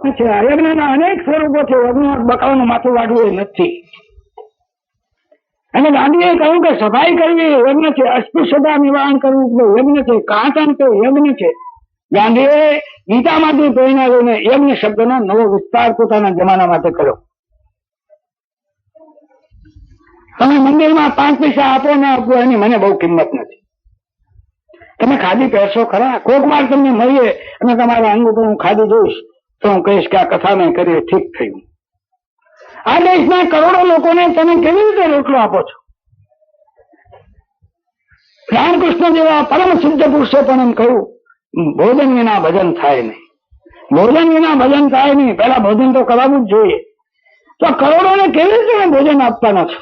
યજ્ઞના અનેક સ્વરૂપો છે. યજ્ઞ બકરાનું માથું વાળવું એ નથી. અને ગાંધીએ કહ્યું કે સફાઈ કરવી યજ્ઞ છે, અસ્પૃશ્યતા નિવારણ કરવું યજ્ઞ છે, કાંટન તે યજ્ઞ છે. ગાંધીએ ગીતામાંથી પ્રેરણા લઈને યજ્ઞ શબ્દનો નવો વિસ્તાર પોતાના જમાના માટે કર્યો. તમે મંદિરમાં 5 પૈસા આપો ના આપો એની મને બહુ કિંમત નથી. તમે ખાદી પહેરશો ખરા? કોક વાર તમને મળીએ અને તમારા અંગ ઉપર હું ખાદી જોઈશ તો હું કહીશ કે આ કથા મેં કરી ઠીક થયું. આ દેશના કરોડો લોકોને તમે કેવી રીતે રોટલો આપો છો? રામકૃષ્ણ જેવા પરમ સિદ્ધ પુરુષે પણ એમ કહ્યું, ભોજન વિના ભજન થાય નહીં. ભોજન વિના ભજન થાય નહીં. પેલા ભોજન તો કરાવવું જ જોઈએ. તો કરોડોને કેવી રીતે ભોજન આપવાના છો?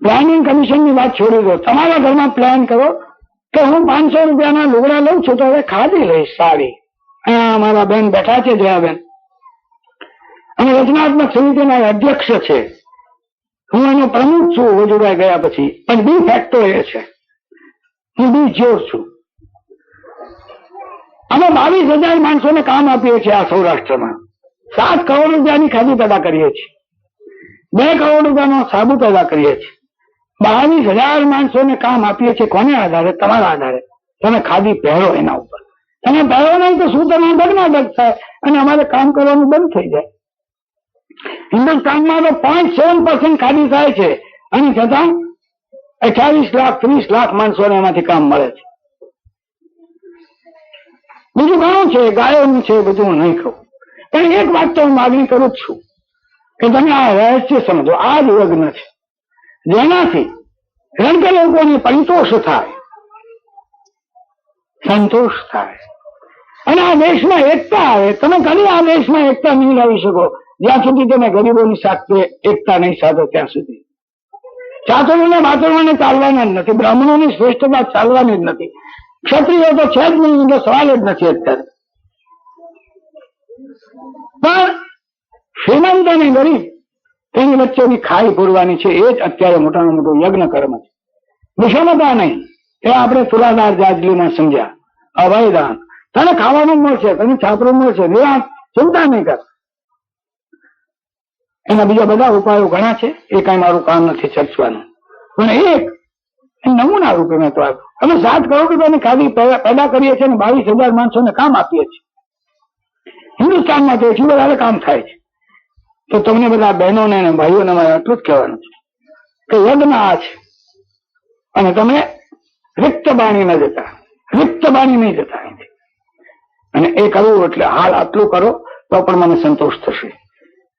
પ્લાનિંગ કમિશનની વાત છોડી દો. તમારા ઘરમાં પ્લાન કરો કે હું 500 રૂપિયાના લુગડા લઉં છું તો હવે ખાદી લઈશ સારી. અહીંયા અમારા બેન બેઠા છે, જયાબેન, અને રચનાત્મક સમિતિના અધ્યક્ષ છે. હું એનો પ્રમુખ છું વજુભાઈ ગયા પછી. પણ બી ફેક્ટો એ છે, હું બી જ્યોર છું. અમે 22,000 માણસોને કામ આપીએ છીએ આ સૌરાષ્ટ્રમાં. 7 કરોડ રૂપિયાની ખાદી પેદા કરીએ છીએ. 2 કરોડ રૂપિયાનો સાબુ પેદા કરીએ છીએ. 22,000 માણસોને કામ આપીએ છીએ. કોને આધારે? તમારા આધારે. તમે ખાદી પહેરો એના ઉપર. તમે પહેરો નહીં તો શું તમે ડગના ડગ થાય અને અમારે કામ કરવાનું બંધ થઈ જાય. હિન્દુસ્તાનમાં તો 0.7% ખાદી થાય છે અને છતાં 28 લાખ 30 લાખ માણસોને એમાંથી કામ મળે છે. બીજું ઘણું છે, ગાયોનું છે, બધું હું નહીં કહું. પણ એક વાત તો હું માગણી કરું જ છું કે તમે આ રહસ્ય સમજો. આ જ યજ્ઞ છે જેનાથી રણકે લોકોને સંતોષ થાય, સંતોષ થાય અને આ દેશમાં એકતા આવે. તમે કદી આ દેશમાં એકતા નહીં લાવી શકો જ્યાં સુધી તમે ગરીબોની સાથે એકતા નહીં સાધો ત્યાં સુધી. ચાતુર્યને બાતુર્યને ચાલવાના જ નથી. બ્રાહ્મણોની શ્રેષ્ઠતા ચાલવાની જ નથી. ક્ષત્રિયો તો છે જ નહીં, તો સવાલ જ નથી અત્યારે. પણ શ્રીમંત અને ગરીબ તેની વચ્ચેની ખાઈ પૂરવાની છે. એ જ અત્યારે મોટામાં મોટું યજ્ઞ કર્મ છે. વિષમતા નહીં. એ આપણે તુલાદાર જાજલીમાં સમજ્યા. અભયદાન. તને ખાવાનું મળશે, તને છાપરું મળશે, નિરાશ, ચિંતા નહીં કર. એના બીજા બધા ઉપાયો ઘણા છે. એ કઈ મારું કામ નથી ચર્ચવાનું. પણ એક નમૂના રૂપે મેં તો આપ્યું. અમે 7 કરોડ રૂપિયાની ખાદી પેદા કરીએ છીએ અને 22,000 માણસોને કામ આપીએ છીએ. હિન્દુસ્તાનમાં તો એટલું વધારે કામ થાય છે. તો તમને બધા બહેનોને અને ભાઈઓને મારે આટલું જ કહેવાનું છે કે યજ્ઞ આ છે અને તમે રિક્ત બાણી ન જતા, રિક્ત બાણી નહીં જતા અહીંથી. અને એ કરવું એટલે હાલ આટલું કરો તો પણ મને સંતોષ થશે.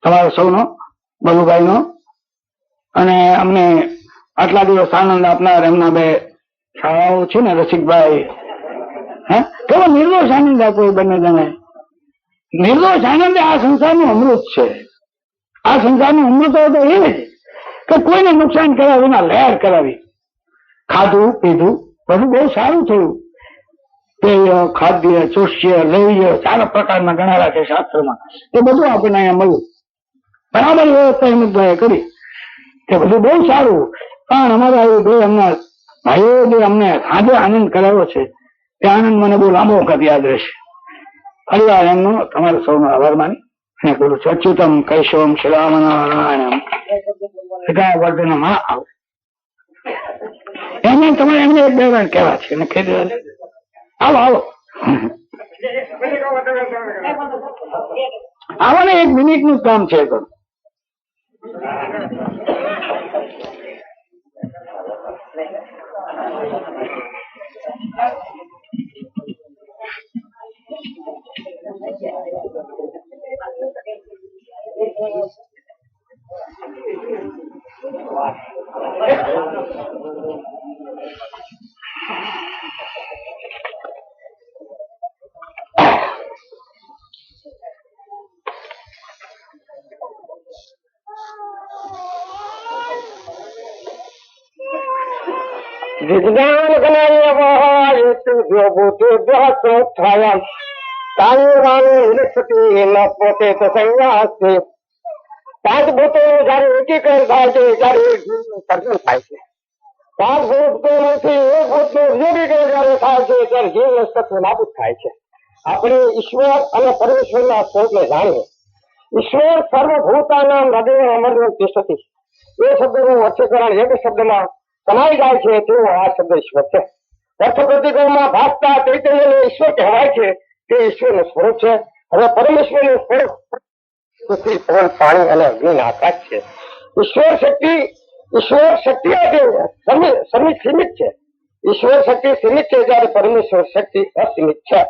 તમારો સૌનો, બલુભાઈનો અને અમને આટલા દિવસ આનંદ આપનાર એમના 2 શાળાઓ છે ને, રસિકભાઈ, કેવો નિર્દોષ આનંદ આપો એ બંને જણાએ. નિર્દોષ આનંદ આ સંસારનું અમૃત છે. આ સંસારનું અમૃત તો એ જ કે કોઈને નુકસાન કર્યા વિના લહેર કરાવી. ખાધું પીધું બધું બહુ સારું થયું. પેય, ખાદ્ય, ચોષ્ય, લવ્ય 4 પ્રકારના ગણારા છે શાસ્ત્રમાં. એ બધું આપણને અહીંયા મળ્યું. બરાબર વ્યવસ્થા હિંમતભાઈએ કરી. તે બધું બહુ સારું. પણ અમારા એ 2 એમના ભાઈઓ જે અમને સાંજે આનંદ કરાવ્યો છે તે આનંદ મને બહુ લાંબો વખત યાદ રહેશે. ફરીવાર એમનો તમારા સૌનો આભાર માની અને કરું છું. અચ્યુતમ કૈશવમ શિલામનારાયણમ વર્ધનમ. આવો એમને તમારે એમને 1-2 વાર કહેવા છે અને કહી દેવા. આવો આવો આવો ને, 1 મિનિટનું જ કામ છે. તો વિજ્ઞાન જ્ઞાનીય પોતે ન પોતે તો સંન્યાસથી 5 ભૂતોનું જયારે એકીકરણ થાય છે ત્યારે એક જીવનું સર્જન થાય છે. 5 ભૂતોમાંથી એક ભૂતનું યોગીકરણ જયારે થાય છે ત્યારે જીવનું સત્વ નાબૂદ થાય છે. આપણે ઈશ્વર અને પરમેશ્વરના સ્વરૂપને જાણીએ. ઈશ્વર સર્વભૂતાનામ હૃદય અમર તિષ્ઠતિ. એ શબ્દનું અર્થકરણ એક શબ્દમાં સમાઈ જાય છે તેવો આ શબ્દ ઈશ્વર છે. અર્થપ્રતિકોમાં ભાસતા ચૈતન્યને ઈશ્વર કહેવાય છે તે ઈશ્વરનું સ્વરૂપ છે. હવે પરમેશ્વરનું સ્વરૂપ પૃથ્વી, પવન, પાણી અને અગ્નિ આકાશ છે. ઈશ્વર શક્તિ સીમિત છે. ઈશ્વર શક્તિ સીમિત છે જયારે પરમેશ્વર શક્તિ અસીમિત છે.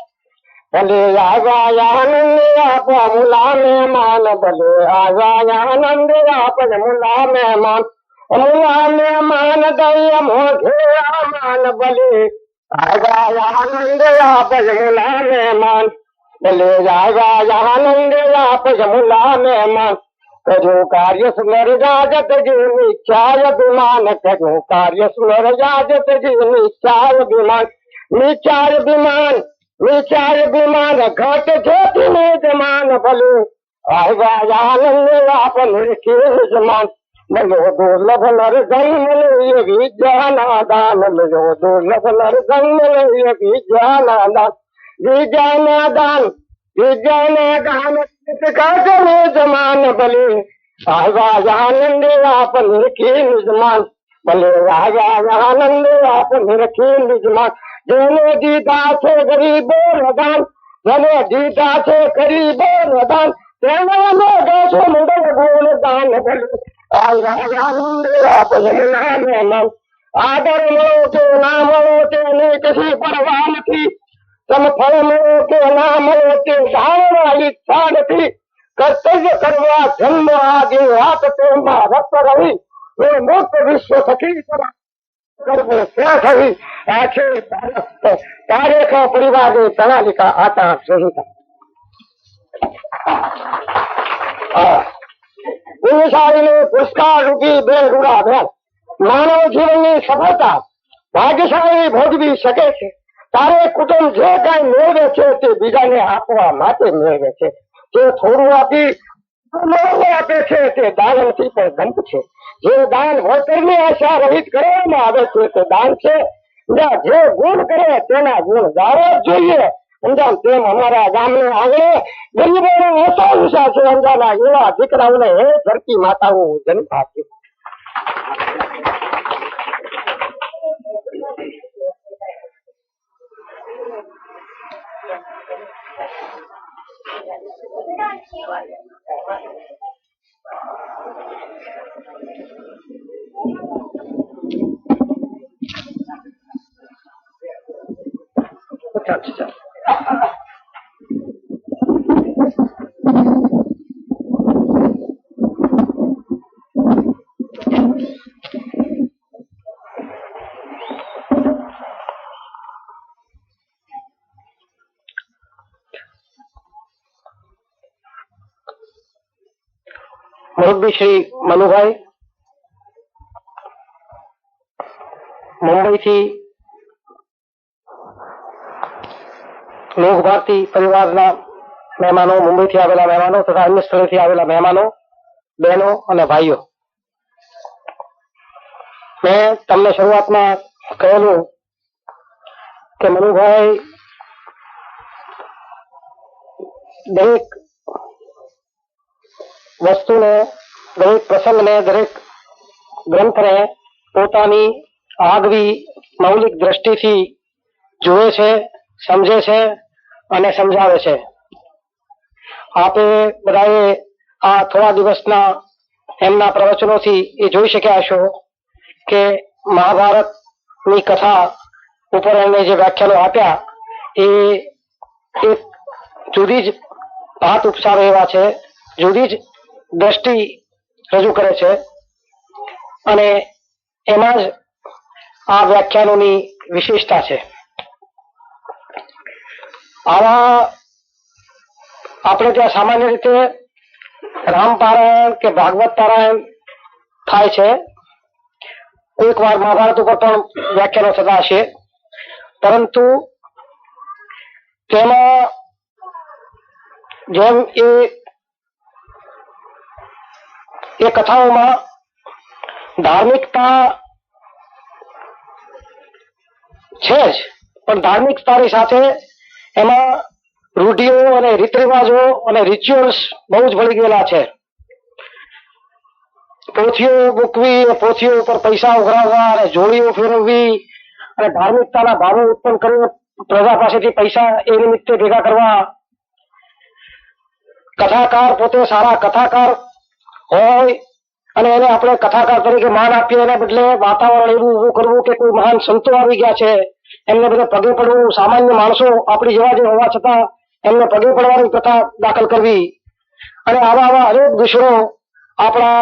ભલે આવ્યા આનંદ આપ મુલા મહેમાન, ભલે આવ્યા આનંદ આપ મુલા મહેમાન, મુલા મહેમાન દયા મોઢે આમાન, ભલે આવ્યા આનંદ આપ મુલા મહેમાન, ભલે આવ્યા આનંદ આપ મુલા મહેમાન. કર્યું કાર્ય સુનર જાજત જી નિશ્ચાય અભિમાન, કર્યું કાર્ય સુનર જાજત જી નિશ્ચાય અભિમાન, નિશ્ચાય અભિમાન, નિશ્ચાય અભિમાન ઘટ જ્યોતિ નિજમાન, ભલે આવ્યા આનંદ આપ નિરખી નિજમાન. મળ્યો દુર્લભ નર જન્મ લઈએ વિદ્યાના દાન, મળ્યો દુર્લભ નર જન્મ લઈએ વિદ્યાના દાન, વિદ્યાના દાન, વિદ્યાના દાન જમાન, ભલે આવ્યા આનંદ આપ નિરખી નિજમાન, ભલે આવ્યા આનંદ આપ નિરખી નિજમાન. જેને દીધા છે ગરીબો દાન, જેને દીધા છે ગરીબો દાન, તેને દેશો મંગળ ગુણ દાન, ભલે આવ્યા આનંદ આપ જમના મહેમાન. આદર મળો કે ના મળો તેની કશી પરવા નથી, ફળ મળો કે ના મળો તે જાણવા ઈચ્છા નથી. કર્તવ્ય કરવા જન્મ આદિ આપ તેમાં રત રહી, એ મુક્ત વિશ્વ સખી કરવો ત્યાં થઈ. આ છે તારેખ પરિવારની પ્રણાલિકા આતા સંહિતા. પુરુષારીને પુરસ્કાર રૂપી બે રૂડા ભેળ માનવ જીવનની સફળતા ભાગ્યશાળી ભોગવી શકે છે. તારે કુટુંબ જે કઈ મેળવે છે તે બીજાને આપવા માટે મેળવે છે. જે થોડું આપી આપે છે તે દાનથી પણ ગંત છે. જે દાન વળતરની આશા રહિત કરવામાં આવે છે તે દાન છે. જે ગુણ કરે તેના ગુણ ગાવા જ જોઈએ. સમજાવ તેમ અમારા ગામને આંગણે ગરીબોનો ઓછો વિશ્વાસ છે. સમજાના એવા દીકરાઓને હે ધરતી માતાઓ જન્મ આપ્યો. મુરબ્બી શ્રી મનુભાઈ મુંબઈથી લોક ભારતી પરિવારના મહેમાનો, મુંબઈથી આવેલા મહેમાનો તથા અન્ય સ્થળેથી આવેલા મહેમાનો, બહેનો અને ભાઈઓ, મેં તમને શરૂઆતમાં કહેલું કે મનુભાઈ દરેક વસ્તુને, દરેક પ્રસંગને, દરેક ગ્રંથને પોતાની આગવી મૌલિક દ્રષ્ટિથી જુએ છે, સમજે છે અને સમજાવે છે. આપે બધાએ આ થોડા દિવસના એમના પ્રવચનોથી એ જોઈ શક્યા છો કે મહાભારતની કથા ઉપર એમણે જે વ્યાખ્યાનો આપ્યા એ એક જુદી જ ભાત ઉપસાવે એવા છે, જુદી જ દ્રષ્ટિ રજૂ કરે છે અને એમાં જ આ વ્યાખ્યાનોની વિશેષતા છે. આવા આપણે ત્યાં સામાન્ય રીતે રામપારાયણ કે ભાગવત પારાયણ થાય છે. કોઈક વાર મહાભારત ઉપર પણ વ્યાખ્યાનો થતા હશે, પરંતુ તેમાં જેમ એ કથાઓમાં ધાર્મિકતા છે જ, પણ ધાર્મિકતાની સાથે એમાં રૂઢિઓ અને રીત રિવાજો અને રિચ્યુઅલ્સ બહુ જ ભળી ગયેલા છે. પોથીઓ મૂકવી, પોથીઓ ઉપર પૈસા ઉઘરાવવા અને જોડીઓ ફેરવવી અને ધાર્મિકતાના ભાવો ઉત્પન્ન કરીને પ્રજા પાસેથી પૈસા એ નિમિત્તે ભેગા કરવા. કથાકાર પોતે સારા કથાકાર હોય અને એને આપણે કથાકાર તરીકે માન આપીએ, એના બદલે વાતાવરણ એવું ઊભું કરવું કે કોઈ મહાન સંતો આવી ગયા છે એમને બધે પગે પડવું. સામાન્ય માણસો આપણી જેવા જે હોવા છતાં એમને પગે પડવાની પ્રથા દાખલ કરવી અને આવા અનેક દૂષણો આપણા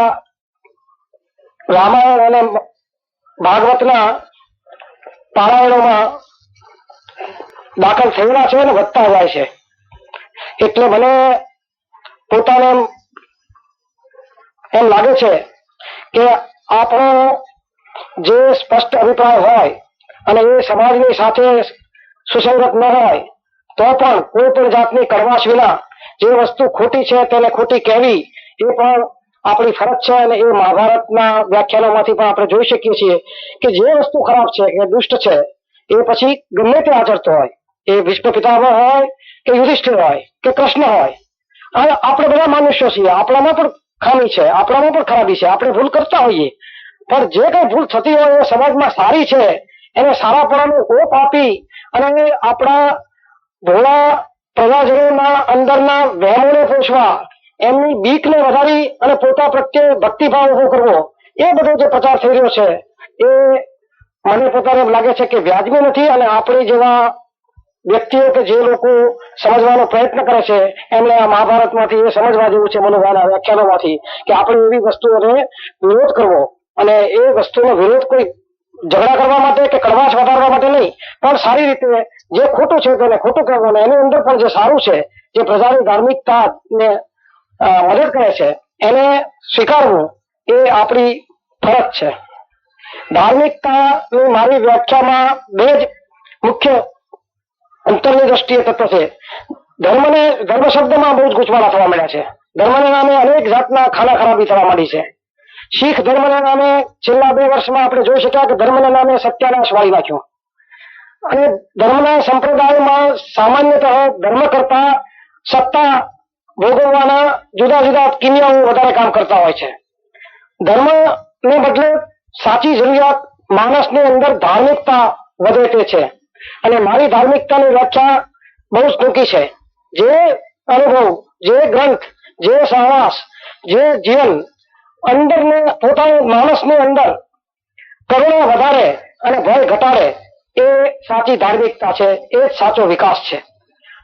રામાયણ અને ભાગવતના પારાયણોમાં દાખલ થયેલા છે અને વધતા જાય છે. એટલે મને પોતાને એમ લાગે છે કે આપણો જે સ્પષ્ટ અભિપ્રાય હોય અને એ સમાજની સાથે સુસંગત ન હોય તો પણ કોઈ પણ જાતની કડવાશ વિના જે વસ્તુ ખોટી છે તેને ખોટી કહેવી એ પણ આપણી ફરજ છે. અને એ મહાભારતના વ્યાખ્યાનોમાંથી પણ આપણે જોઈ શકીએ છીએ કે જે વસ્તુ ખરાબ છે કે દુષ્ટ છે એ પછી ગમે તે આચરતો હોય, એ ભીષ્મ પિતામહ હોય કે યુધિષ્ઠિર હોય કે કૃષ્ણ હોય, આપણે બધા મનુષ્યો છીએ, આપણામાં પણ ખામી છે, આપણામાં પણ ખરાબી છે, આપણે ભૂલ કરતા હોઈએ. પણ જે કઈ ભૂલ થતી હોય એ સમાજમાં સારી છે એને સારાપણાનો ઓપ આપી અને આપણા ભોળા પ્રજાજનોના અંદરના વહેમોને પોષવા, એમની બીકને વધારી અને પોતા પ્રત્યે ભક્તિભાવ ઉભો કરવો, એ બધો જે પ્રચાર થઈ રહ્યો છે એ મને પોતાને એમ લાગે છે કે વ્યાજબી નથી. અને આપણે જેવા વ્યક્તિઓ કે જે લોકો સમજવાનો પ્રયત્ન કરે છે એમને આ મહાભારતમાંથી એ સમજવા જેવું છે, મનુભાઈના વ્યાખ્યાનોમાંથી, કે આપણે એવી વસ્તુઓને વિરોધ કરવો અને એ વસ્તુનો વિરોધ કોઈ ઝઘડા કરવા માટે કે કડવાશ વધારવા માટે નહીં, પણ સારી રીતે જે ખોટું છે તેને ખોટું કહેવું અને એની અંદર પણ જે સારું છે, જે પ્રજાની ધાર્મિકતાને મદદ કરે છે એને સ્વીકારવું એ આપણી ફરજ છે. ધાર્મિકતાની મારી વ્યાખ્યામાં બે જ મુખ્ય અંતરની દ્રષ્ટિએ તત્વ છે. ધર્મ શબ્દમાં બહુ જ ગૂંચવાડા થવા મળ્યા છે. ધર્મના નામે અનેક જાતના ખાના ખરાબી થવા માંડી છે. શીખ ધર્મના નામે છેલ્લા 2 વર્ષમાં આપણે જોઈ શક્યા કે ધર્મના નામે સત્યાનાશ વાળી નાખ્યો. અને ધર્મના સંપ્રદાયમાં સામાન્યતઃ ધર્મ કરતા સત્તા ભોગવવાના જુદા જુદા કિમિયાઓ વધારે કામ કરતા હોય છે. ધર્મને બદલે સાચી જરૂરિયાત માણસની અંદર ધાર્મિકતા વધે તે છે. અને મારી ધાર્મિકતાની વ્યાખ્યા બહુ જ ટૂંકી છે. જે અનુભવ, જે ગ્રંથ, જે સહવાસ, જે જીવન અંદરને પોતાની માણસની અંદર કરુણા વધારે અને ભય ઘટાડે એ સાચી ધાર્મિકતા છે, એ જ સાચો વિકાસ છે.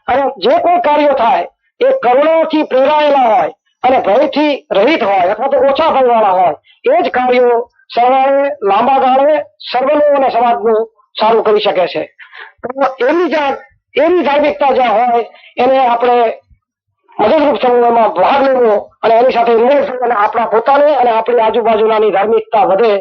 અને જે કોઈ કાર્યો થાય એ કરુણાથી પ્રેરાયેલા હોય અને ભયથી રહિત હોય અથવા તો ઓછા ભયવાળા હોય એ જ કાર્યો સવારે લાંબા ગાળે સર્વનું અને સમાજનું સારું કરી શકે છે. તો એવી ધાર્મિકતા જ્યાં હોય એને આપણે મદદરૂપ થવું, એમાં ભાગ લેવો અને એની સાથે ઇન્વોલ્વ થવું અને આપણા પોતાને અને આપણી આજુબાજુનાની ધાર્મિકતા વધે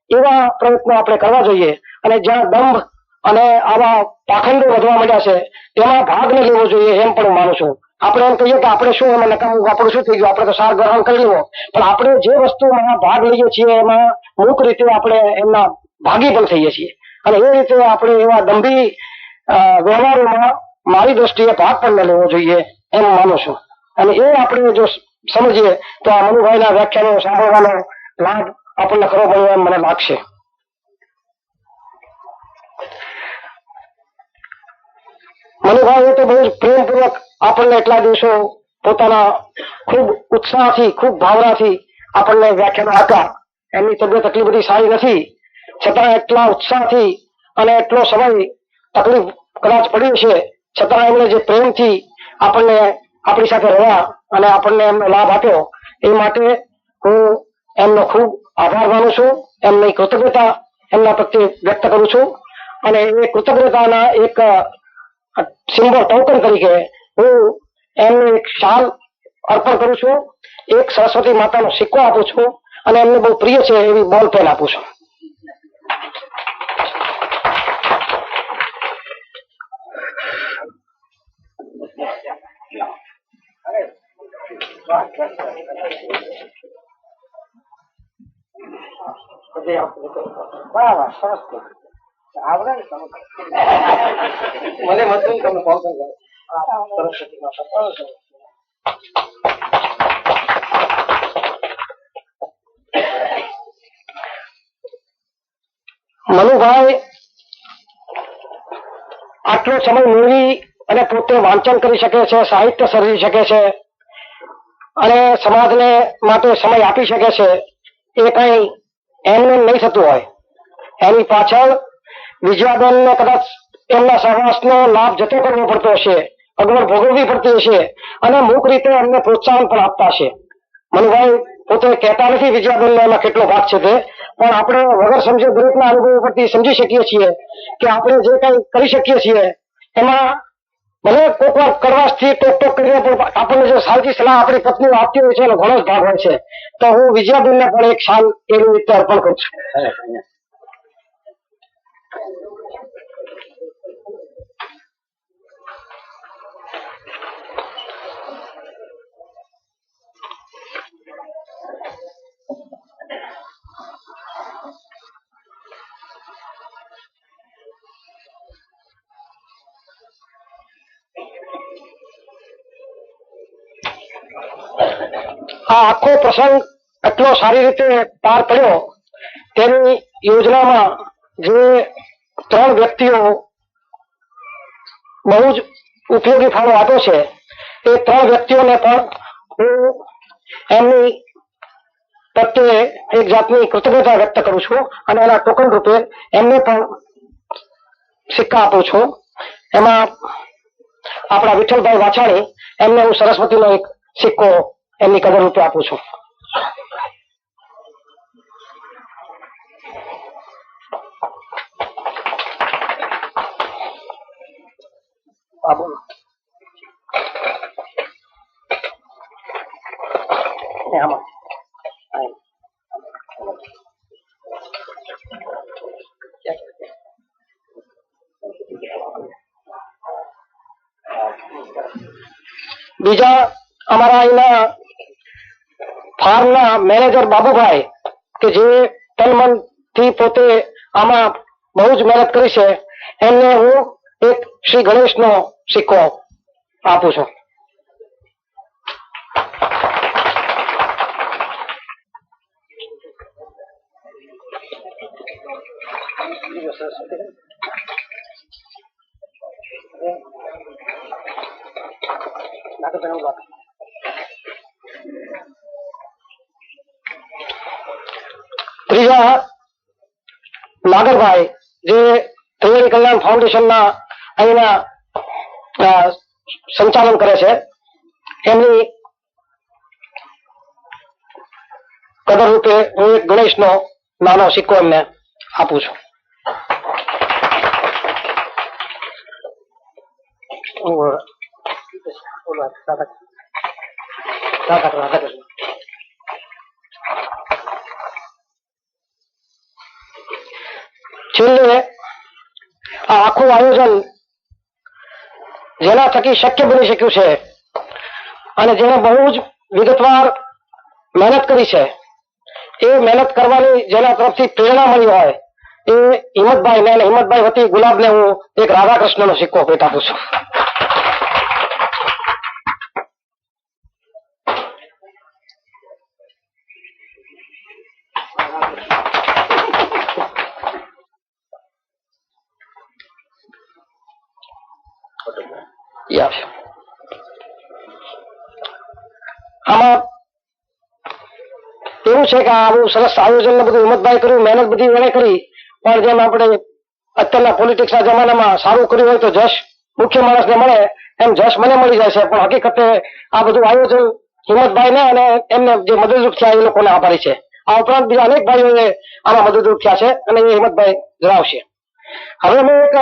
એવા પ્રયત્નો આપણે કરવા જોઈએ. અને જ્યાં દંભ અને આવા પાખંડો વધવા માંડ્યા છે તેમાં ભાગ ન લેવો જોઈએ એમ પણ હું માનું છું. આપણે એમ કહીએ કે આપણે શું એમાં નકામું, આપણું શું થઈ ગયું, આપણે તો સાર ગ્રહણ કરી લેવો, પણ આપણે જે વસ્તુમાં ભાગ લઈએ છીએ એમાં અમુક રીતે આપણે એમના ભાગી પણ થઈએ છીએ. અને એ રીતે આપણે એવા દંભી વ્યવહારોમાં મારી દ્રષ્ટિએ ભાગ પણ ન લેવો જોઈએ એમ માનું છું. અને એ આપણે જો સમજીએ તો આ મનુભાઈના વ્યાખ્યાનો સાંભળવાનો લાભ આપણને ખરો પડ્યો એમ મને લાગશે. મનુભાઈએ તો બહુ જ પ્રેમપૂર્વક આપણને એટલા દિવસો પોતાના ખૂબ ઉત્સાહથી, ખૂબ ભાવનાથી આપણને વ્યાખ્યાનો આપ્યા. એમની તબિયત એટલી બધી સારી નથી છતાં એટલા ઉત્સાહથી અને એટલો સમય તકલીફ કદાચ પડી છે છતાં એમણે જે પ્રેમથી આપણને આપણી સાથે રહ્યા અને આપણને એમનો લાભ આપ્યો એ માટે હું એમનો ખૂબ આભાર માનું છું. એમની કૃતજ્ઞતા એમના પ્રત્યે વ્યક્ત કરું છું. અને એ કૃતજ્ઞતાના એક સિમ્બોલ ટોકન તરીકે હું એમને એક શાલ અર્પણ કરું છું, એક સરસ્વતી માતાનો સિક્કો આપું છું અને એમને બહુ પ્રિય છે એવી બોલ પેન આપું છું. બરાબર, સરસ. આવડે ને મને મતું તમે કોલ કરો. મનુભાઈ આટલો સમય મેળવી અને પોતે વાંચન કરી શકે છે, સાહિત્ય સર્જી શકે છે અને સમાજને માટે સમય આપી શકે છે, એ કઈ એમને નહીં થતું હોય. એની પાછળ વિજયાબેનને કદાચ એમના સહવાસનો લાભ જતો કરવો પડતો હશે, અગવડ ભોગવવી પડતી હશે અને અમુક રીતે એમને પ્રોત્સાહન પણ આપતા હશે. મનુભાઈ પોતે કહેતા નથી વિજયાબેનનો એમાં કેટલો ભાગ છે તે, પણ આપણે વગર સમજે દરેકના અનુભવો પરથી સમજી શકીએ છીએ કે આપણે જે કઈ કરી શકીએ છીએ એમાં ભલે કોઈક વાર કડવાશથી ટોક કરીને પણ આપણને જે સાચી સલાહ આપણી પત્નીઓ આપતી હોય છે એનો ઘણો જ ભાગ હોય છે. તો હું વિજયાબેનને પણ એક શાલ એવી રીતે અર્પણ કરું છું. આ આખો પ્રસંગ એટલો સારી રીતે પાર પડ્યો તેની યોજનામાં જે 3 વ્યક્તિઓ બહુ જ ઉપયોગી ફાળો આપ્યો છે એ 3 વ્યક્તિઓને પણ હું એમની પ્રત્યે એક જાતની કૃતજ્ઞતા વ્યક્ત કરું છું અને એના ટોકન રૂપે એમને પણ સિક્કા આપું છું. એમાં આપણા વિઠ્ઠલભાઈ વાછાણી એમને હું સરસ્વતીનો એક સિક્કો એમની કદર રૂપે આપું છું. બીજા અમારા અહીંના ફાર્મના મેનેજર બાબુભાઈ કે જે તન થી પોતે આમાં બહુ જ મહેનત કરી છે એમને હું એક શ્રી ગણેશનો સિક્કો આપું છું. ત્રીજા નાગરભાઈ જે ત્રિવેણી કલ્યાણ ફાઉન્ડેશનના અહીંના સંચાલન કરે છે એમની કદર રૂપે હું એક ગણેશનો નાનો સિક્કો એમને આપું છું. છેલ્લે આ આખું આયોજન જેના થકી શક્ય બની શક્યું છે અને જેને બહુ જ વિગતવાર મહેનત કરી છે એ મહેનત કરવાની જેના તરફથી પ્રેરણા મળી હોય એ હિંમતભાઈ ને હિંમતભાઈ વતી ગુલાબને હું એક રાધાકૃષ્ણનો સિક્કો ભેટ આપું છું. આમાં એવું છે કે આ બહુ સરસ આયોજન બધું હિંમતભાઈ કર્યું, મહેનત બધી એને કરી, પણ જેમ આપણે અત્યારના પોલિટિક્સના જમાનામાં સારું કર્યું હોય તો જશ મુખ્ય માણસને મળે એમ જશ મને મળી જાય છે, પણ હકીકતે આ બધું આયોજન હિંમતભાઈ ને અને એમને જે મદદરૂપ થયા એ લોકોને આભારી છે. આ ઉપરાંત બીજા અનેક ભાઈઓએ આમાં મદદરૂપ થયા છે અને એ હિંમતભાઈ જણાવશે. હવે મેં એક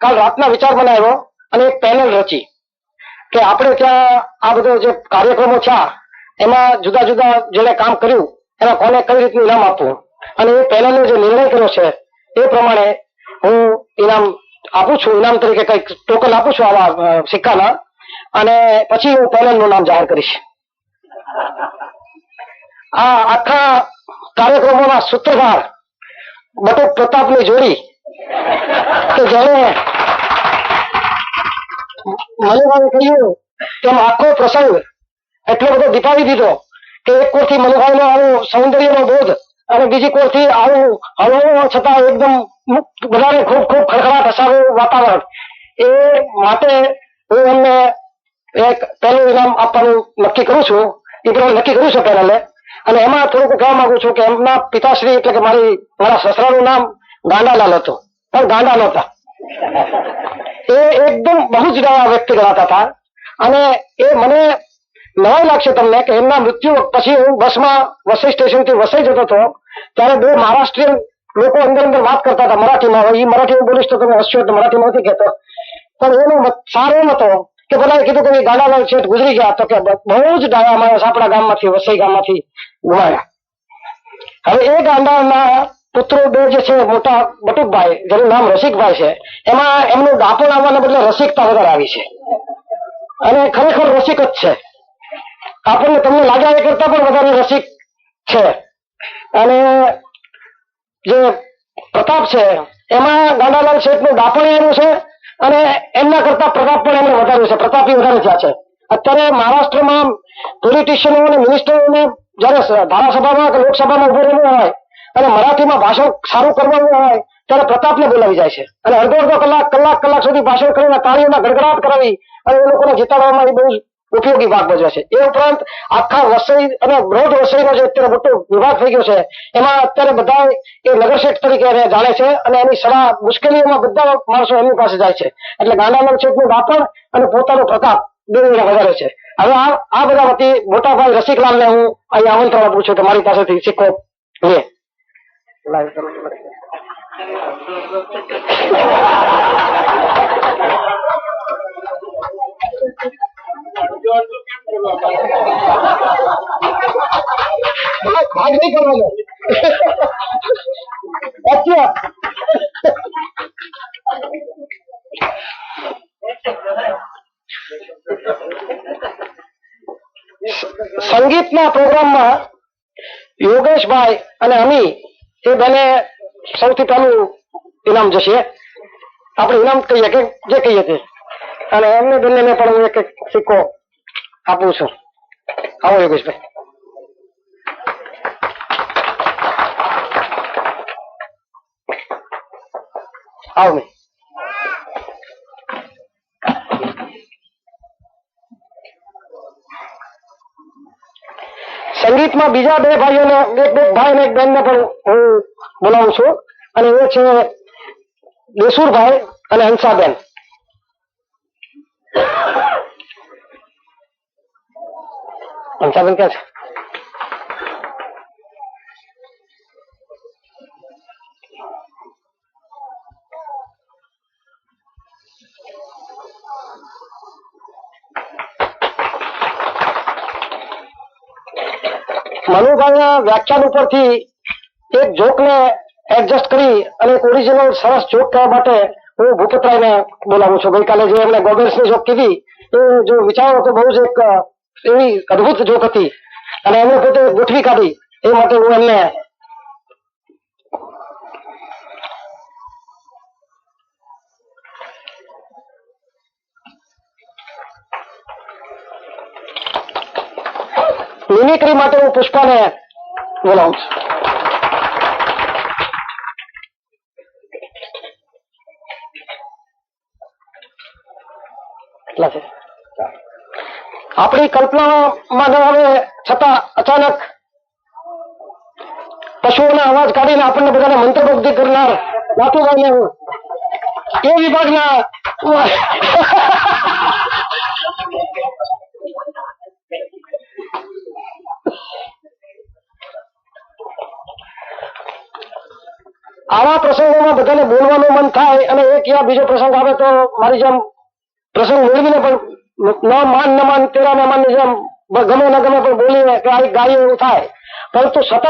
કાલ રાતના વિચાર બનાવ્યો અને એક પેનલ રચી કે આપણે ત્યાં આ બધો જે કાર્યક્રમો થયા એમાં જુદા જુદા જેને કામ કર્યું એના કોને કઈ રીતનું ઇનામ આપવું, અને એ પેનલે જે નિર્ણય કર્યો છે એ પ્રમાણે હું ઇનામ આપું છું. ઇનામ તરીકે કઈક ટોકન આપું છું આવા સિક્કાના, અને પછી હું પેનલનું નામ જાહેર કરીશ. આ આખા કાર્યક્રમોના સૂત્રધાર બટુક પ્રતાપની જોડી કે જેને મનુભાઈએ કહ્યું તેમ આખો પ્રસંગ એટલો બધો દીપાવી દીધો કે એક કોરથી મનુભાઈનો આવું સૌંદર્યનો બોધ અને બીજી કોરથી આવું હળવું છતાં એકદમ બધાને ખૂબ ખૂબ ખડખડાટ હસાવું વાતાવરણ. એ માટે હું એમને એક પહેલું ઇનામ આપવાનું નક્કી કરું છું. એ પ્રમાણે નક્કી કર્યું છે પેનલે. અને એમાં થોડુંક કહેવા માંગુ છું કે એમના પિતાશ્રી એટલે કે મારા સસરાનું નામ ગાંડાલાલ હતું, પણ ગાંડા નહોતા. એ એકદમ બહુ જ ડાયા વ્યક્તિ ગણાતા હતા. અને એ મને નવાઈ લાગશે તમને કે એમના મૃત્યુ પછી હું બસમાં વસઈ સ્ટેશનથી વસઈ જતો હતો ત્યારે બે મહારાષ્ટ્રીયન લોકો અંદર વાત કરતા હતા મરાઠીમાં. એ મરાઠી હું બોલીશ તો તમે હસશો તો મરાઠીમાં નથી કહેતો, પણ એનો સારો એમ હતો કે બધા કીધું કે ગાંડાલાલ શેઠ ગુજરી ગયા, તો કે બહુ જ ડાયા માણસ આપણા ગામમાંથી વસઈ ગામમાંથી ગુમાયા. હવે એ ગાંડાના પુત્રો બે જે છે મોટા બટુકભાઈ જેનું નામ રસિકભાઈ છે, એમાં એમનું દાપણ આવવાના બદલે રસિકતા વધારે આવી છે અને ખરેખર રસિક જ છે. આપણને તમને લાગ્યા એ કરતા પણ વધારે રસિક છે. અને જે પ્રતાપ છે એમાં ગાંડાલાલ શેઠનું દાપણ એનું છે અને એમના કરતા પ્રતાપ પણ એમને વધાર્યું છે, પ્રતાપી વધારે થયા છે. અત્યારે મહારાષ્ટ્રમાં પોલિટિશિયનો અને મિનિસ્ટરોને જયારે ધારાસભામાં કે લોકસભામાં ઉભો રહેવું હોય અને મરાઠીમાં ભાષણ સારું કરવાનું હોય ત્યારે પ્રતાપને બોલાવી જાય છે અને અડધો કલાક સુધી ભાષણ કરીને તાળીઓના ગડગડાટ કરાવી અને એ લોકોને જીતાડવામાં એ બહુ ઉપયોગી ભાગ ભજવે છે. એ ઉપરાંત આખા વસઈ અને બ્રોડ વસઈનો જે અત્યારે મોટો વિભાગ થઈ ગયો છે એમાં અત્યારે બધા એ નગરશેઠ તરીકે એને જાણે છે અને એની સલાહ મુશ્કેલીઓમાં બધા માણસો એમની પાસે જાય છે. એટલે ગાંડાલાલ શેઠનું દાપણ અને પોતાનો પ્રતાપ બેને વધારે છે. હવે આ બધા વતી મોટા ભાઈ રસિકલાલને હું અહીં આમંત્રણ આપું છું કે મારી પાસેથી સિક્કો લે. ભાગ નહીં કરવાનો. સંગીતના પ્રોગ્રામમાં યોગેશભાઈ અને અમી એ બંને સૌથી પહેલું ઇનામ જશે. આપણે ઇનામ કહીએ કે જે કહીએ તે, અને એમને બંનેને પણ હું એક સિક્કો આપું છું. આવો યોગેશભાઈ. આવો મેં સંગીતમાં બીજા બે ભાઈઓને, એક ભાઈ ને એક બેન ને પણ હું બોલાવું છું અને એ છે દેસુરભાઈ અને હંસાબેન. હંસાબેન ક્યાં છે? મનુભાઈના વ્યાખ્યાન ઉપરથી એક જોક ને એડજસ્ટ કરી અને એક ઓરિજિનલ સરસ જોક કહેવા માટે હું ભૂપતરાયને બોલાવું છું. ગઈકાલે જે એમણે ગોગલ્સની જોક કીધી એ જો વિચારો તો બહુ જ એક એવી અદભુત જોક હતી અને એમણે પોતે ગોઠવી કાઢી. એ માટે હું એમને મિમિક્રી માટે હું પુષ્પાને બોલાવું છું. કેટલા છે? આપણી કલ્પનામાં ન આવે છતાં અચાનક પશુઓના અવાજ કાઢીને આપણને બધાને મંત્રમુગ્ધ કરનાર નાથુભાઈને એ વિભાગના આવા પ્રસંગોમાં બધાને બોલવાનું મન થાય અને એક યા બીજો પ્રસંગ આવે તો મારી જેમ પ્રસંગ મેળવીને પણ ન માન તેરા મહેમાનની જેમ ગમે ન ગમે પણ બોલીને કે આ ગાય એવું થાય. પરંતુ સતત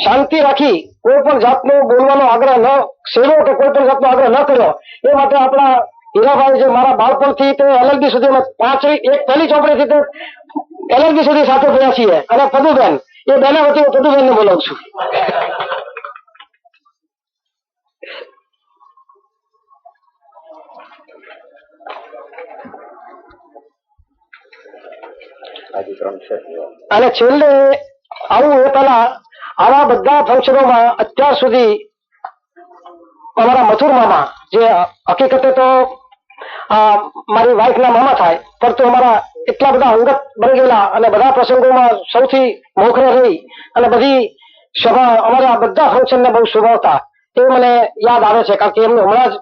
શાંતિ રાખી કોઈ પણ જાતનો બોલવાનો આગ્રહ ન સેવો કે કોઈ પણ જાતનો આગ્રહ ન કર્યો. એ માટે આપણા હીરાભાઈ જે મારા બાળપણથી તે એલએલબી સુધી એક પહેલી ચોપડીથી તે એલએલબી સુધી સાથે ગયા છીએ અને પદુબેન એ બેના વતી હું પદુબેનને બોલાવું છું. અને છેલ્લે આવું એ પહેલા આવા બધા ફંક્શનોમાં અત્યાર સુધી અમારા મથુર મામા, જે હકીકતે તો મારી વાઇફ ના મામા થાય, પરંતુ અમારા એટલા બધા અંગત બની ગયેલા અને બધા પ્રસંગોમાં સૌથી મોખરે રહી અને બધી સભા અમારા બધા ફંક્શન ને બહુ શોભાવતા, એ મને યાદ આવે છે. કારણ કે એમનું હમણાં જ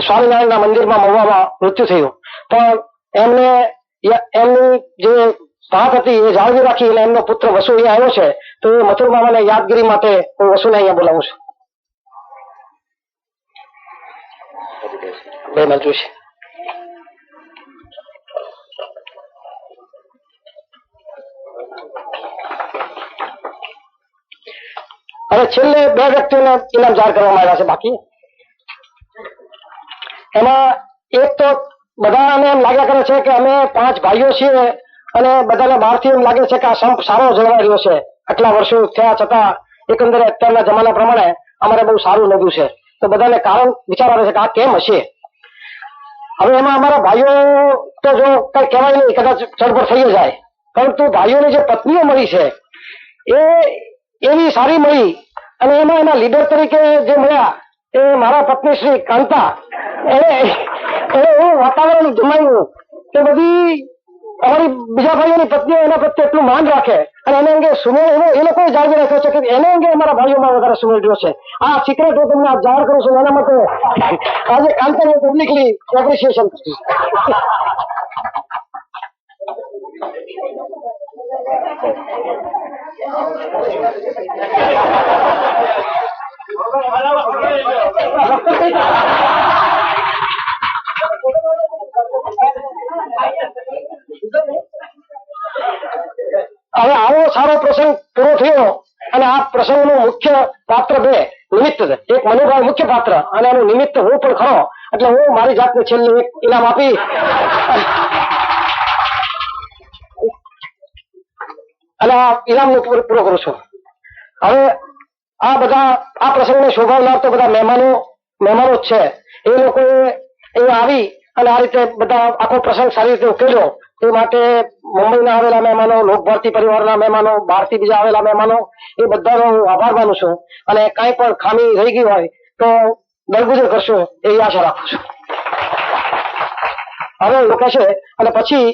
સ્વામિનારાયણના મંદિરમાં મહુવામાં મૃત્યુ થયું, પણ એમને એમની જે વાત હતી એ જાળવી રાખી અને એમનો પુત્ર વસુ અહીંયા આવ્યો છે, તો એ મથુર મામાને યાદગીરી માટે હું વસુને અહીંયા બોલાવું છું. બે મંજૂર છે. હવે છેલ્લે બે વ્યક્તિઓને ઇનામ જાહેર કરવામાં આવ્યા છે. બાકી એમાં એક તો બધાને એમ લાગ્યા કરે છે કે અમે 5 ભાઈઓ છીએ અને બધાને બહારથી એમ લાગે છે કે આ સંપ સારો જળવાઈ રહ્યો છે. આટલા વર્ષો થયા છતાં એકંદરે અત્યારના જમાના પ્રમાણે અમારે બહુ સારું લાગ્યું છે. તો બધાને કારણ વિચાર આવે છે કે આ કેમ હશે. હવે એમાં અમારા ભાઈઓ તો જો કઈ કહેવાય નહીં, કદાચ ચડપડ થઈ જાય, પરંતુ ભાઈઓની જે પત્નીઓ મળી છે એ એવી સારી મળી અને એમાં એના લીડર તરીકે જે મળ્યા એ મારા પત્ની શ્રી કાંતા, એને એવું વાતાવરણ જમાયું કે બધી અમારી બીજા ભાઈઓની પત્નીઓ એના પ્રત્યે એટલું માન રાખે અને એને અંગે સુમેળ એ લોકોએ જાળવી રાખ્યો છે કે એને અંગે અમારા ભાઈઓમાં વધારે સુમેળ રહ્યો છે. આ સિક્રેટ હું તમને જાહેર કરું છું, એના માટે આજે કાંતાને પબ્લિકલી એપ્રિસિએશન કરશું. હવે આવો સારો પ્રસંગ પૂરો થયો અને આ પ્રસંગનું મુખ્ય પાત્ર બે નિમિત્ત છે. એક મનુભાઈ મુખ્ય પાત્ર અને એનું નિમિત્ત હું પણ ખરો, એટલે હું મારી જાતને છેલ્લે એક ઇનામ આપી અને આ ઇનામ પૂરો કરું છું. હવે આ બધા આ પ્રસંગને શોભાવનાર તો બધા મહેમાનો જ છે. એ લોકોએ અહીંયા આવી અને આ રીતે બધા આખો પ્રસંગ સારી રીતે ઉકેલ્યો. એ માટે મુંબઈના આવેલા મહેમાનો, લોકભારતી પરિવારના મહેમાનો, બહારથી બીજા આવેલા મહેમાનો, એ બધાનો હું આભાર માનું છું અને કાંઈ પણ ખામી રહી ગઈ હોય તો દરગુજર કરશો એવી આશા રાખું છું. હવે લોકો છે અને પછી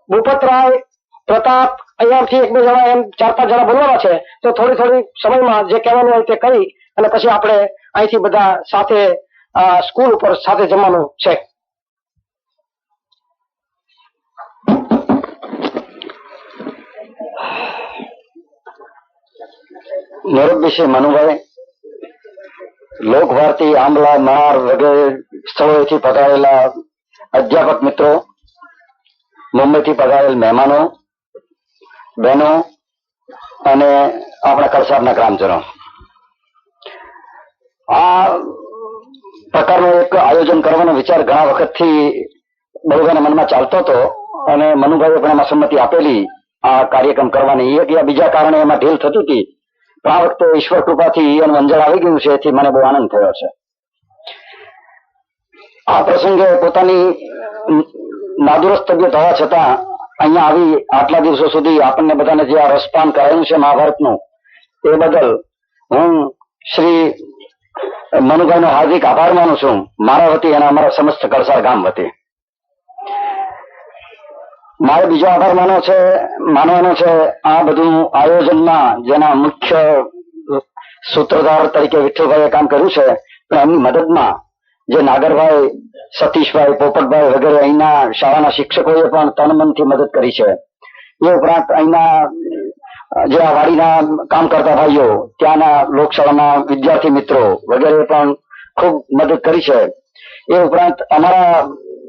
ભૂપતરાય, પ્રતાપ, અહીંયાથી 1-2 જણા એમ 4-5 જણા બોલવાના છે, તો થોડી સમયમાં જે કહેવાનું હોય તે કરી અને પછી આપણે અહીંથી બધા સાથે સ્કૂલ ઉપર સાથે જમવાનું છે. મોરબી છે મનુભાઈ, લોકભારતી, આંબલા, મહાર વગેરે સ્થળોએથી પધારેલા અધ્યાપક મિત્રો, મુંબઈથી પધારેલ મહેમાનો, બહેનો અને આપણા કલસાબના ગ્રામજનો, આ પ્રકારનું એક આયોજન કરવાનો વિચાર ઘણા વખતથી બધાના મનમાં ચાલતો હતો અને મનુભાઈએ પણ એમાં સંમતિ આપેલી આ કાર્યક્રમ કરવાની. એક યા બીજા કારણે એમાં ઢીલ થતી હતી, પણ આ વખતે ઈશ્વર કૃપાથી એનું અંજળ આવી ગયું છે, એથી મને બહુ આનંદ થયો છે. આ પ્રસંગે પોતાની નાદુરસ્ત તબિયત હોવા છતાં અહીંયા આવી આટલા દિવસો સુધી આપણને બધાને જે આ રસપાન કરાયું છે મહાભારતનું, એ બદલ હું શ્રી મનુભાઈનો હાર્દિક આભાર માનું છું, મારા વતી અને અમારા સમસ્ત કળસાર ગામ વતી. મારે બીજો આભાર માનવાનો છે આ બધું આયોજનમાં જેના મુખ્ય સૂત્રધાર તરીકે વિઠ્ઠલભાઈએ કામ કર્યું છે, પણ એમની મદદમાં જે નાગરભાઈ, સતીશભાઈ, પોપટભાઈ વગેરે અહીંના શાળાના શિક્ષકોએ પણ તન મનથી મદદ કરી છે. એ ઉપરાંત અહીંના જે આ વાડીના કામ કરતા ભાઈઓ, ત્યાંના લોકશાળાના વિદ્યાર્થી મિત્રો વગેરે પણ ખૂબ મદદ કરી છે. એ ઉપરાંત અમારા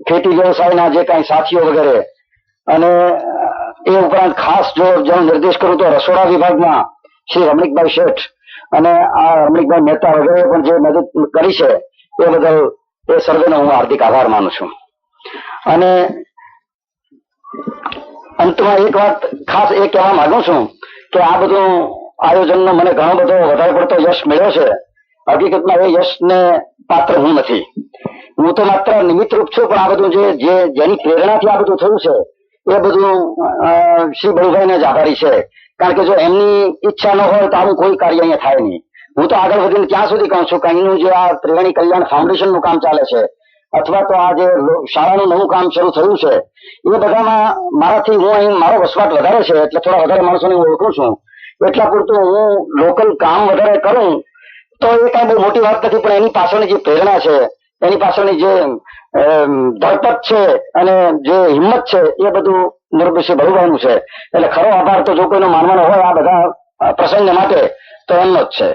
ખેતી વ્યવસાયના જે કઈ સાથીઓ વગેરે, અને એ ઉપરાંત ખાસ જો નિર્દેશ કરું તો રસોડા વિભાગમાં શ્રી રમણીકભાઈ શેઠ અને આ રમણીકભાઈ મહેતા વગેરે પણ જે મદદ કરી છે એ બદલ એ સર્વેનો હું હાર્દિક આભાર માનું છું. અને અંતમાં એક વાત ખાસ એ કહેવા માંગુ છું કે આ બધું આયોજનનો મને ઘણો બધો વધારે પડતો યશ મળ્યો છે. હકીકતમાં એ યશને પાત્ર હું નથી, હું તો માત્ર નિમિત્તરૂપ છું, પણ આ બધું જેની પ્રેરણાથી આ બધું થયું છે એ બધું શ્રી બળુભાઈને જ આભારી છે. કારણ કે જો એમની ઈચ્છા ન હોય તો આવું કોઈ કાર્ય અહીંયા થાય નહીં. હું તો આગળ વધીને ત્યાં સુધી કહું છું કે અહીંનું જે આ ત્રિવેણી કલ્યાણ ફાઉન્ડેશન નું કામ ચાલે છે અથવા તો આ જે શાળાનું નવું કામ શરૂ થયું છે એ બધામાં મારાથી હું અહીં મારો વસવાટ વધારે છે એટલે થોડા વધારે માણસોને હું ઓળખું છું. એટલા પૂરતું હું લોકલ કામ વધારે કરું તો એ કઈ બહુ મોટી વાત નથી. પણ એની પાછળની જે પ્રેરણા છે, એની પાછળની જે ધરપત છે અને જે હિંમત છે એ બધું નિર્ભય બળુભાઈનું છે. એટલે ખરો આભાર તો જો કોઈનો માનવાનો હોય આ બધા પ્રસંગ માટે તો એમનો જ છે.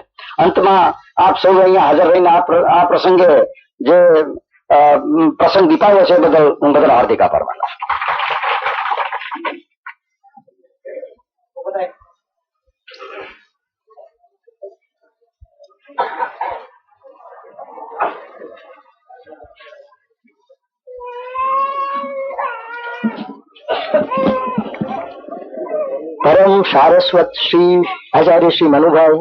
અંતમાં આપ સૌ અહીંયા હાજર રહીને આ પ્રસંગે જે પ્રસંગ દીપાવ્યો છે બદલ હું બદલ હાર્દિક આભાર માનું છું. પરમ સારસ્વત શ્રી આચાર્ય શ્રી મનુભાઈ,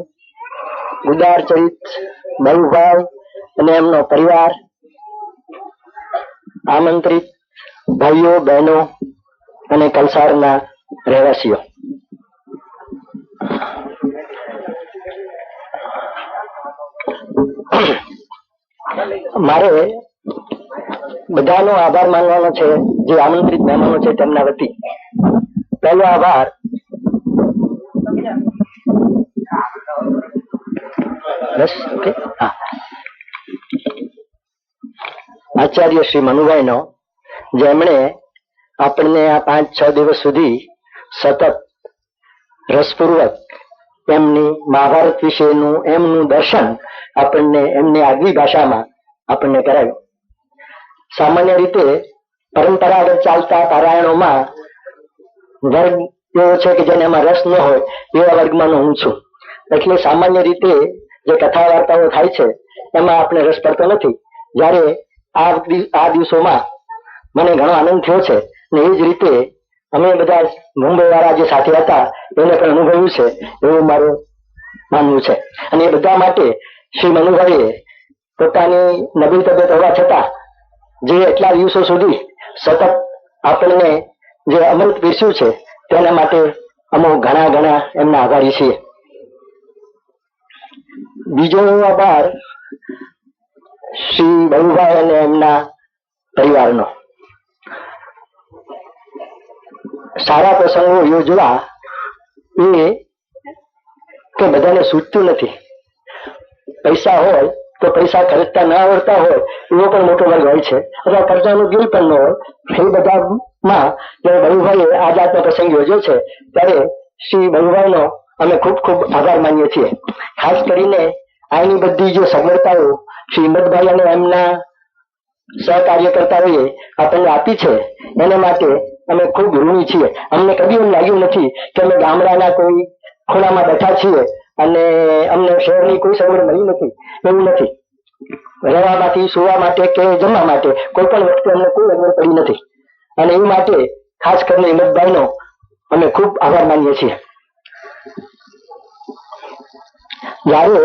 ઉદાર ચરિત બળુભાઈ અને એમનો પરિવાર, આમંત્રિત ભાઈઓ બહેનો અને કલસાડના રહેવાસીઓ, મારે બધાનો આભાર માનવાનો છે જે આમંત્રિત મહેમાનો છે તેમના વતી. પહેલો આભાર આચાર્ય શ્રી મનુભાઈ નો, જેમણે આપણને આ 5-6 દિવસ સુધી સતત રસપૂર્વક એમની મહાભારત વિશેનું એમનું દર્શન આપણને એમની આગવી ભાષામાં આપણને કરાવ્યું. સામાન્ય રીતે પરંપરાગત ચાલતા પારાયણોમાં વર્ગ એવો છે કે જેને એમાં રસ ન હોય એવા વર્ગમાંનો હું છું. એટલે સામાન્ય રીતે જે કથા વાર્તાઓ થાય છે એમાં આપણે રસ પડતો નથી. જયારે આ દિવસોમાં મને ઘણો આનંદ થયો છે ને એ જ રીતે અમે બધા મુંબઈ વાળા જે સાથે હતા એને પણ અનુભવ્યું છે એવું મારું માનવું છે. અને એ બધા માટે શ્રી મનુભાઈએ પોતાની નબળી તબિયત હોવા છતાં જે એટલા દિવસો સુધી સતત આપણને જે અમૃત પીરસ્યું છે તેના માટે અમે ઘણા એમના આભારી છીએ. બીજો આભાર શ્રી બળુભાઈ અને એમના પરિવારનો. સારા પ્રસંગો યોજવા એ કે બધાને સૂચતું નથી. પૈસા હોય તો પૈસા ખર્ચતા ના આવડતા હોય એવો પણ મોટો વર્ગ હોય છે, અથવા ખર્ચાનું બિલ પણ ન હોય. એ બધામાં જયારે બળુભાઈએ આ જાતનો પ્રસંગ યોજ્યો છે ત્યારે શ્રી બળુભાઈનો અમે ખૂબ આભાર માનીએ છીએ. ખાસ કરીને આની બધી જે સગવડતાઓ શ્રી હિંમતભાઈ અને એમના સહકાર્યકર્તાઓએ આપણને આપી છે એના માટે અમે ખૂબ ઋણી છીએ. અમને કદી એમ લાગ્યું નથી કે અમે ગામડાના કોઈ ખૂણામાં બેઠા છીએ અને અમને શહેરની કોઈ સગવડ મળી નથી. એવું નથી. રહેવામાંથી, સુવા માટે કે જમવા માટે કોઈ પણ વખતે અમને કોઈ અગવડ પડી નથી. અને એ માટે ખાસ કરીને હિંમતભાઈનો અમે ખૂબ આભાર માનીએ છીએ. જયારે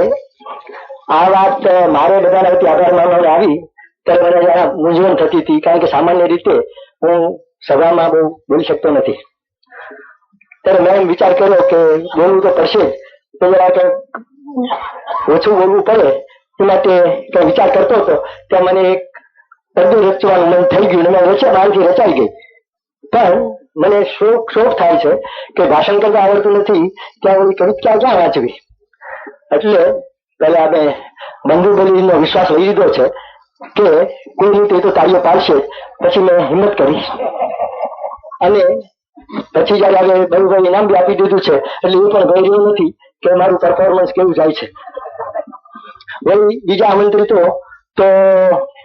આ વાત મારે બધાના વતી આભાર માનવામાં આવી ત્યારે મને જરા મૂંઝવણ થતી હતી. કારણ કે સામાન્ય રીતે હું સભામાં બહુ બોલી શકતો નથી. ત્યારે મેં વિચાર કર્યો કે બોલવું તો પડશે જ, તો જરા ઓછું બોલવું પડે એ માટે વિચાર કરતો હતો ત્યાં મને એક પડદો રચવાનું મન થઈ ગયું. મેં બહારથી રચાઈ ગઈ. પણ મને શોખ થાય છે કે ભાષણ કરતા આવડતું નથી ત્યાં ઓલી કવિતા ક્યાં વાંચવી. એટલે પેલા અમે બંધુબલીનો વિશ્વાસ લઈ લીધો છે કે કોઈ રીતે તો તાળીઓ પાડશે. પછી મેં હિંમત કરી અને પછી જયારે હવે બળુભાઈ ઇનામ બી આપી દીધું છે એટલે એ પણ ભય રહ્યું નથી કે મારું પરફોર્મન્સ કેવું જાય છે. વળી બીજા આમંત્રિતો તો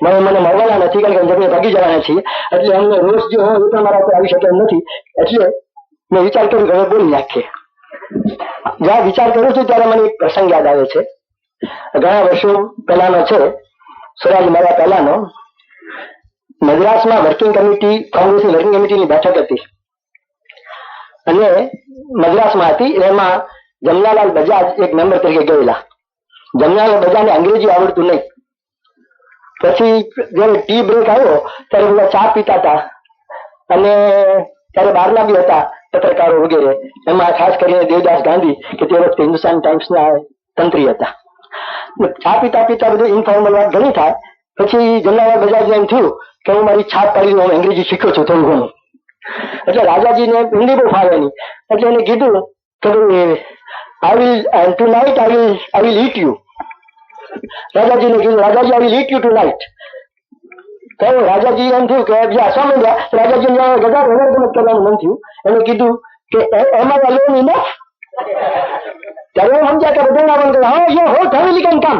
મને મળવાના નથી કારણ કે જગ્યાએ ભાગી જવાના છીએ. એટલે અમને રોષ જે હોય એ પણ મારા પર આવી શકે એમ નથી. એટલે મેં વિચાર કર્યો કે હવે બોલી નાખીએ. જ્યાં વિચાર કરું છું ત્યારે મને એક પ્રસંગ યાદ આવે છે. ઘણા વર્ષો પહેલાનો છે, સ્વરાજ મળ્યા પહેલાનો. મદ્રાસમાં વર્કિંગ કમિટી, કોંગ્રેસની વર્કિંગ કમિટીની બેઠક હતી અને મદ્રાસમાં હતી. એમાં જમનાલાલ બજાજ એક મેમ્બર તરીકે ગયેલા. જમનાલાલ બજાજને અંગ્રેજી આવડતું નહીં. પછી જયારે ટી બ્રેક આવ્યો ત્યારે બધા ચા પીતા હતા અને ત્યારે બહારના બી હતા પત્રકારો વગેરે, એમાં ખાસ કરીને દેવદાસ ગાંધી કે તે વખતે હિન્દુસ્તાન ટાઈમ્સના તંત્રી હતા. ચા પીતા પીતા બધું ઇન્ફોર્મલ વાત ઘણી થાય. પછી જમનાલાલ બજાજને એમ થયું કે હું મારી છાપ પાડીને હું અંગ્રેજી શીખ્યો છું થોડું ઘણું. એટલે રાજાજીને હિન્દી બહુ ફાવે નહીં, એટલે એને કીધું કે tonight I will eat you. રાજાજીને કીધું, રાજાજી I will eat you tonight. તો રાજાજી એમ થયું કે બીજા હસવા માંડ્યા. રાજાજીને ગદા રમત કરવાનું મન થયું. એને કીધું કે એમ આઈ અલોન ઇનફ. ત્યારે સમજ્યા કે બધા હા યો હો ફેમિલી કેન કમ.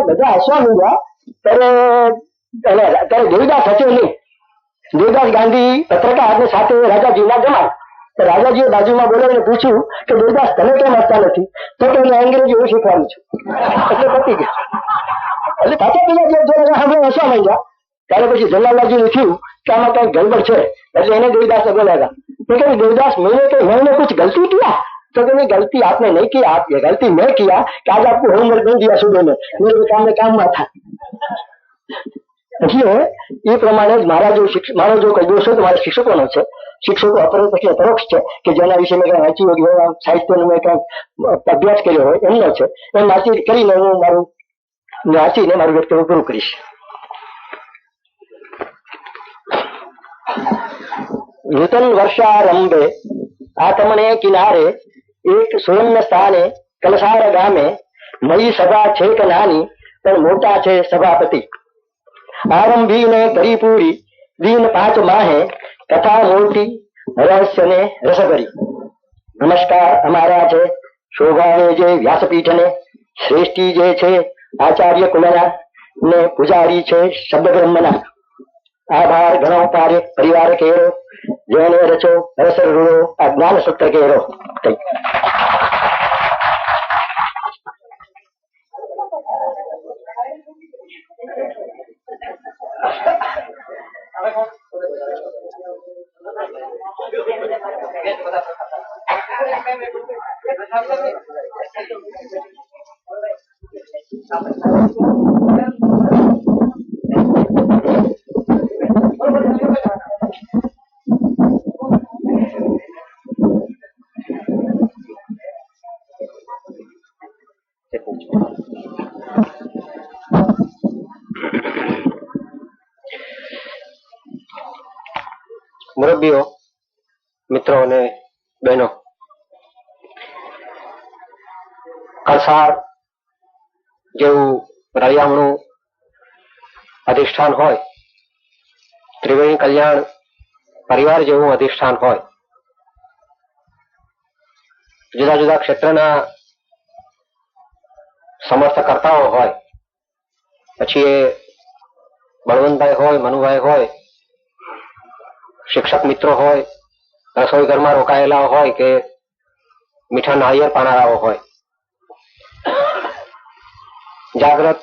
બધા હસવા માંડ્યા. ત્યારે દેવદાસ હસ્યો નહીં. દેવદાસ ગાંધી પત્રકાર સાથે રાજાજીના જમાય. રાજાજીએ બાજુમાં બોલાવીને પૂછ્યું કે દેવદાસ તમે કેમ હસતા નથી? તો કે હું અંગ્રેજી હું શીખવાનું છું. એટલે પતી ગયું. એટલે પાછા પેલા હસવા માંડ્યા. ત્યારે પછી જલાલાલજીને થયું કે આમાં કઈક ગડબડ છે. એટલે એને દેવદાસને બોલાવ્યા. तो क्या देवदास मैंने कुछ गलती किया? तो कहने गलती आपने नहीं किया, आप गलती मैं किया कि आज आपको होमवर्क नहीं दिया सुबह में, मेरे काम में काम था. એટલે એ પ્રમાણે મારો જો કોઈ દોષ હોય તો મારા શિક્ષકોનો છે. શિક્ષકો અપરોક્ષ કે પરોક્ષ છે કે જેના વિશે મેં કઈ વાંચ્યું હોય, સાહિત્યનો મેં કઈ અભ્યાસ કર્યો હોય એમનો છે. એમ વાંચી કરીને હું વાંચીને મારું વ્યક્તિત્વ પૂરું કરીશ. નૂતન વર્ષારંભે આતમને કિનારે એક સુવર્ણ સ્થાને કલસાર ગામે મળી સભા છે કે નાની પણ મોટા છે સભાપતિ. આરંભીને કરી પૂરી દીન 5 માહે કથા મોટી રહસ્ય ને રસભરી. નમસ્કાર અમારા છે શોભાને જે વ્યાસપીઠને, શ્રેષ્ઠી જે છે આચાર્ય કુલના ને પૂજારી છે શબ્દ બ્રહ્મના. આભાર ઘણો કાર્ય પરિવાર કેરો, જેને રચો રસર રૂડો આ જ્ઞાન સૂત્ર કેરો. મુરબ્બીઓ, મિત્રો અને બહેનો, કળસાર જેવું રળિયામણું અધિષ્ઠાન હોય, ત્રિવેણી કલ્યાણ પરિવાર જેવું અધિષ્ઠાન હોય, જુદા જુદા ક્ષેત્રના સમર્થકર્તાઓ હોય, પછી એ બળવંતભાઈ હોય, મનુભાઈ હોય, શિક્ષક મિત્રો હોય, રસોઈ ઘરમાં રોકાયેલા હોય કે મીઠા નાળિયેર પાનારાઓ હોય, જાગ્રત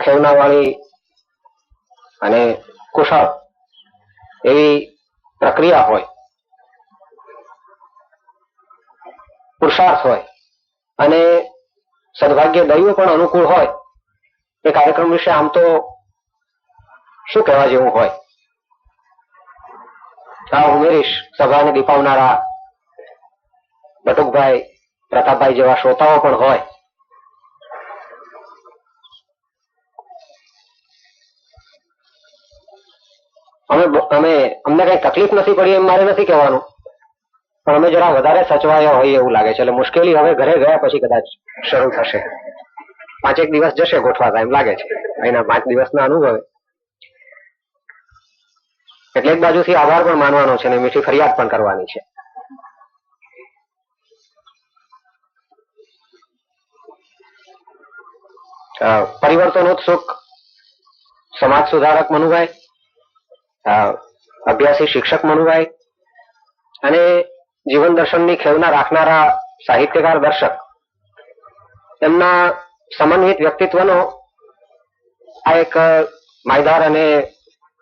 ખેવનાવાળી અને કુશળ એવી પ્રક્રિયા હોય, પુરુષાર્થ હોય અને સદભાગ્ય દૈવ પણ અનુકૂળ હોય, એ કાર્યક્રમ વિશે આમ તો શું કહેવા જેવું હોય. આ ઉમેરીશ સભાને દીપાવનારા બટુકભાઈ, પ્રતાપભાઈ જેવા શ્રોતાઓ પણ હોય. અમને કઈ તકલીફ નથી પડી એમ મારે નથી કહેવાનું, પણ અમે જરા વધારે સચવાયા હોય એવું લાગે છે. એટલે મુશ્કેલી હવે ઘરે ગયા પછી કદાચ શરૂ થશે. 5 દિવસ જશે ગોઠવાતા એમ લાગે છે એના 5 દિવસના અનુભવે. એટલે એક બાજુથી આભાર પણ માનવાનો છે અને મીઠી ફરિયાદ પણ કરવાની છે. પરિવર્તનોત્સુક સમાજ સુધારક મનુભાઈ, અભ્યાસી શિક્ષક મનુભાઈ અને જીવન દર્શનની ખેવના રાખનારા સાહિત્યકાર દર્શક, એમના સમન્વિત વ્યક્તિત્વનો આ એક માયદાર અને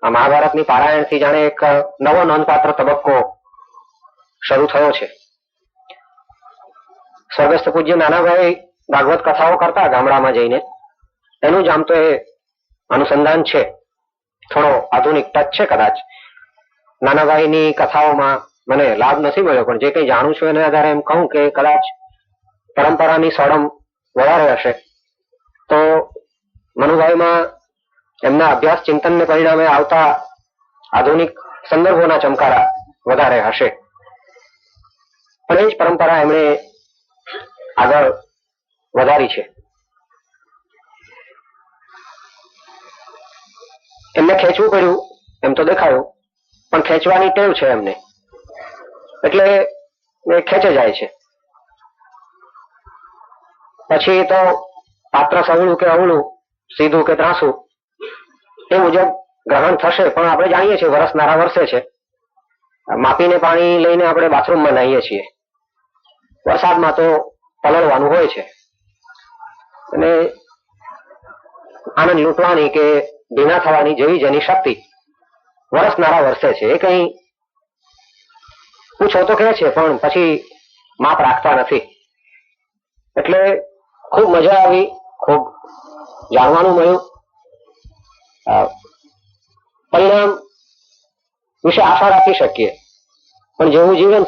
મહાભારતની પારાયણથી જાણે એક નવો નોંધપાત્ર તબક્કો શરૂ થયો છે. સ્વર્ગસ્થ પૂજ્ય નાનાભાઈ ભાગવત કથાઓ કરતા ગામડામાં જઈને, એનું જ આમ તો એ અનુસંધાન છે. થોડો આધુનિક ટચ છે કદાચ, નાનાભાઈની કથાઓમાં મને લાભ નથી મળ્યો, પણ જે કંઈ જાણું છું એના આધારે એમ કહું કે કદાચ પરંપરાની સળમ વધારે હશે તો મનુભાઈમાં એમના અભ્યાસ ચિંતનને પરિણામે આવતા આધુનિક સંદર્ભોના ચમકારા વધારે હશે. પણ એ જ પરંપરા એમણે આગળ વધારી છે. એમને ખેંચવું પડ્યું એમ તો દેખાયું, પણ ખેંચવાની ટેવ છે એમને, એટલે એ ખેંચે જાય છે. પછી તો પાત્ર સવળું કે અવળું, સીધું કે ત્રાસું એ મુજબ ગ્રહણ થશે. પણ આપણે જાણીએ છીએ વરસનારા વર્ષે છે, માપીને પાણી લઈને આપણે બાથરૂમમાં નાહીએ છીએ, વરસાદમાં તો પલળવાનું હોય છે. અને આનંદ લૂંટવાની કે ભીના થવાની જેવી જેની શક્તિ વરસનારા વર્ષે છે. એ કઈ પૂછો તો કહે છે પણ પછી માપ રાખતા નથી. એટલે ખૂબ મજા આવી, ખૂબ જાણવાનું મળ્યું. પરિણામ વિશે આશા રાખી શકીએ, પણ જેવું જીવન